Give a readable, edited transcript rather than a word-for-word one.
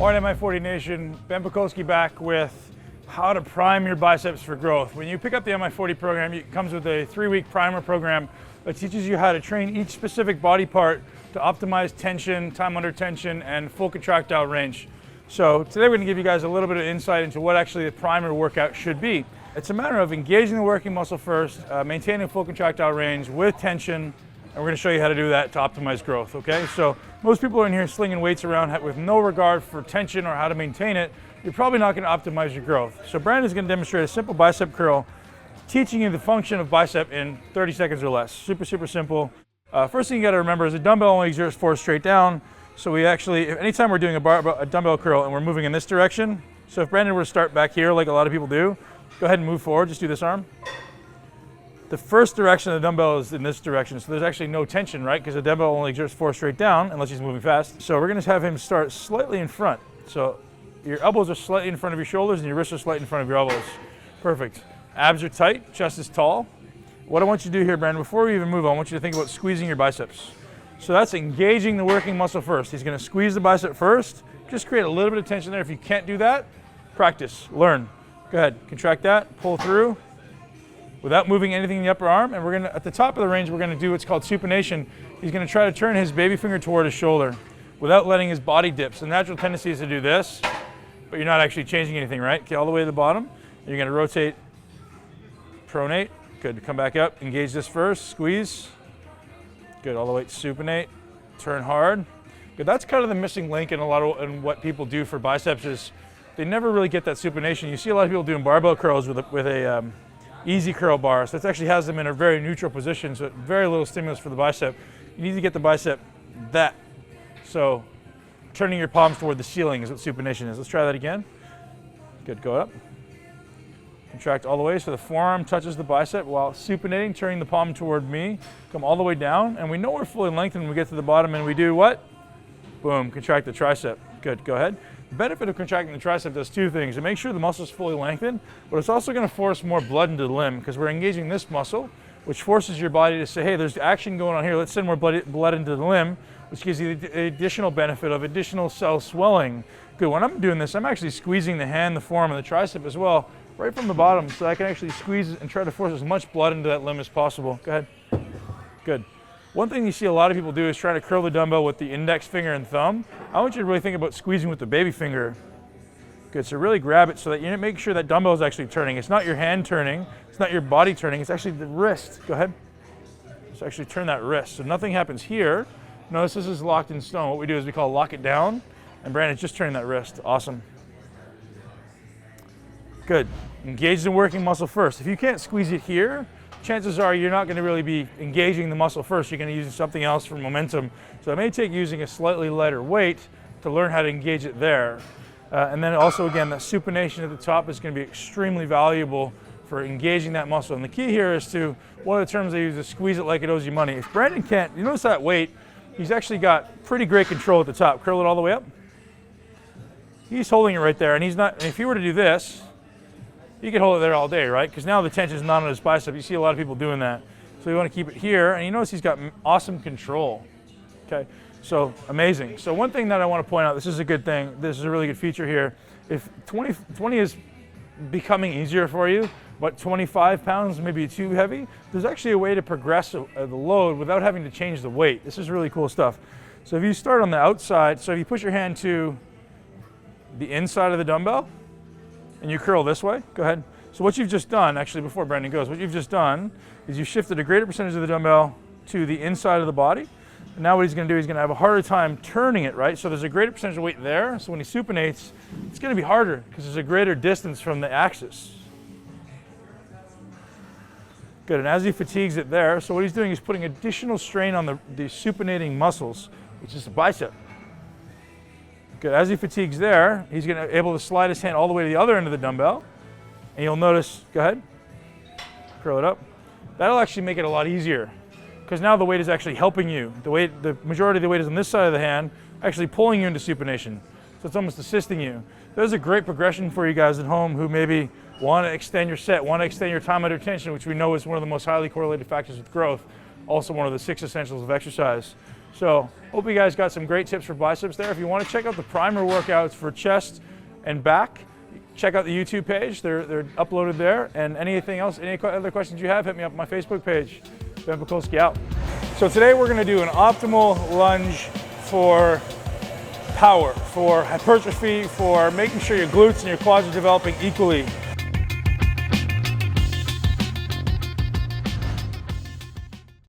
All right, Mi40 Nation, Ben Pakulski back with how to prime your biceps for growth. When you pick up the Mi40 program, it comes with a 3-week primer program that teaches you how to train each specific body part to optimize tension, time under tension, and full contractile range. So today we're going to give you guys a little bit of insight into what actually the primer workout should be. It's a matter of engaging the working muscle first, maintaining full contractile range with tension, and we're going to show you how to do that to optimize growth, okay? So most people are in here slinging weights around with no regard for tension or how to maintain it. You're probably not going to optimize your growth. So Brandon's going to demonstrate a simple bicep curl, teaching you the function of bicep in 30 seconds or less. Super, super simple. First thing you got to remember is a dumbbell only exerts force straight down. So we actually, anytime we're doing a dumbbell curl and we're moving in this direction, so if Brandon were to start back here like a lot of people do, go ahead and move forward, just do this arm. The first direction of the dumbbell is in this direction, so there's actually no tension, right? Because the dumbbell only exerts force straight down unless he's moving fast. So we're going to have him start slightly in front. So your elbows are slightly in front of your shoulders and your wrists are slightly in front of your elbows. Perfect. Abs are tight, chest is tall. What I want you to do here, Brandon, before we even move on, I want you to think about squeezing your biceps. So that's engaging the working muscle first. He's going to squeeze the bicep first. Just create a little bit of tension there. If you can't do that, practice, learn. Go ahead, contract that, pull through without moving anything in the upper arm. And we're going to, at the top of the range, we're going to do what's called supination. He's going to try to turn his baby finger toward his shoulder without letting his body dip. So the natural tendency is to do this, but you're not actually changing anything, right? Okay, all the way to the bottom. You're going to rotate, pronate. Good, come back up, engage this first, squeeze. Good, all the way to supinate, turn hard. Good, that's kind of the missing link in what people do for biceps is they never really get that supination. You see a lot of people doing barbell curls with a easy curl bar, so it actually has them in a very neutral position, so very little stimulus for the bicep. You need to get the bicep that. So turning your palms toward the ceiling is what supination is. Let's try that again. Good, go up. Contract all the way so the forearm touches the bicep while supinating, turning the palm toward me. Come all the way down, and we know we're fully lengthened when we get to the bottom, and we do what? Boom, contract the tricep. Good, go ahead. The benefit of contracting the tricep does two things. It makes sure the muscle is fully lengthened, but it's also going to force more blood into the limb because we're engaging this muscle, which forces your body to say, hey, there's action going on here. Let's send more blood into the limb, which gives you the additional benefit of additional cell swelling. Good, when I'm doing this, I'm actually squeezing the hand, the forearm, and the tricep as well, right from the bottom, so I can actually squeeze and try to force as much blood into that limb as possible. Go ahead. Good. One thing you see a lot of people do is try to curl the dumbbell with the index finger and thumb. I want you to really think about squeezing with the baby finger. Good, so really grab it so that you make sure that dumbbell is actually turning. It's not your hand turning, it's not your body turning, it's actually the wrist. Go ahead. Just actually turn that wrist. So nothing happens here. Notice this is locked in stone. What we do is we call lock it down, and Brandon's just turning that wrist. Awesome. Good. Engage the working muscle first. If you can't squeeze it here, chances are you're not going to really be engaging the muscle first. You're going to use something else for momentum. So it may take using a slightly lighter weight to learn how to engage it there. And then also, again, the supination at the top is going to be extremely valuable for engaging that muscle. And the key here is to, one of the terms they use is squeeze it like it owes you money. If Brandon can't, you notice that weight, he's actually got pretty great control at the top. Curl it all the way up. He's holding it right there, and he's not, and if he were to do this, you could hold it there all day, right? Because now the tension is not on his bicep. You see a lot of people doing that. So you want to keep it here, and you notice he's got awesome control. Okay, so amazing. So one thing that I want to point out, this is a good thing, this is a really good feature here. If 20 is becoming easier for you, but 25 pounds may be too heavy, there's actually a way to progress the load without having to change the weight. This is really cool stuff. So if you start on the outside, so if you push your hand to the inside of the dumbbell, and you curl this way, go ahead. So what you've just done, actually before Brandon goes, what you've just done is you shifted a greater percentage of the dumbbell to the inside of the body. And now what he's gonna do, he's gonna have a harder time turning it, right? So there's a greater percentage of weight there. So when he supinates, it's gonna be harder because there's a greater distance from the axis. Good, and as he fatigues it there, so what he's doing is putting additional strain on the supinating muscles, which is the bicep. Good. As he fatigues there, he's going to be able to slide his hand all the way to the other end of the dumbbell. And you'll notice, go ahead, curl it up. That'll actually make it a lot easier because now the weight is actually helping you. The majority of the weight is on this side of the hand, actually pulling you into supination. So it's almost assisting you. There's a great progression for you guys at home who maybe want to extend your set, want to extend your time under tension, which we know is one of the most highly correlated factors with growth, also one of the 6 essentials of exercise. So hope you guys got some great tips for biceps there. If you want to check out the primer workouts for chest and back, check out the YouTube page. They're uploaded there. And anything else, any other questions you have, hit me up on my Facebook page. Ben Pakulski out. So today we're going to do an optimal lunge for power, for hypertrophy, for making sure your glutes and your quads are developing equally.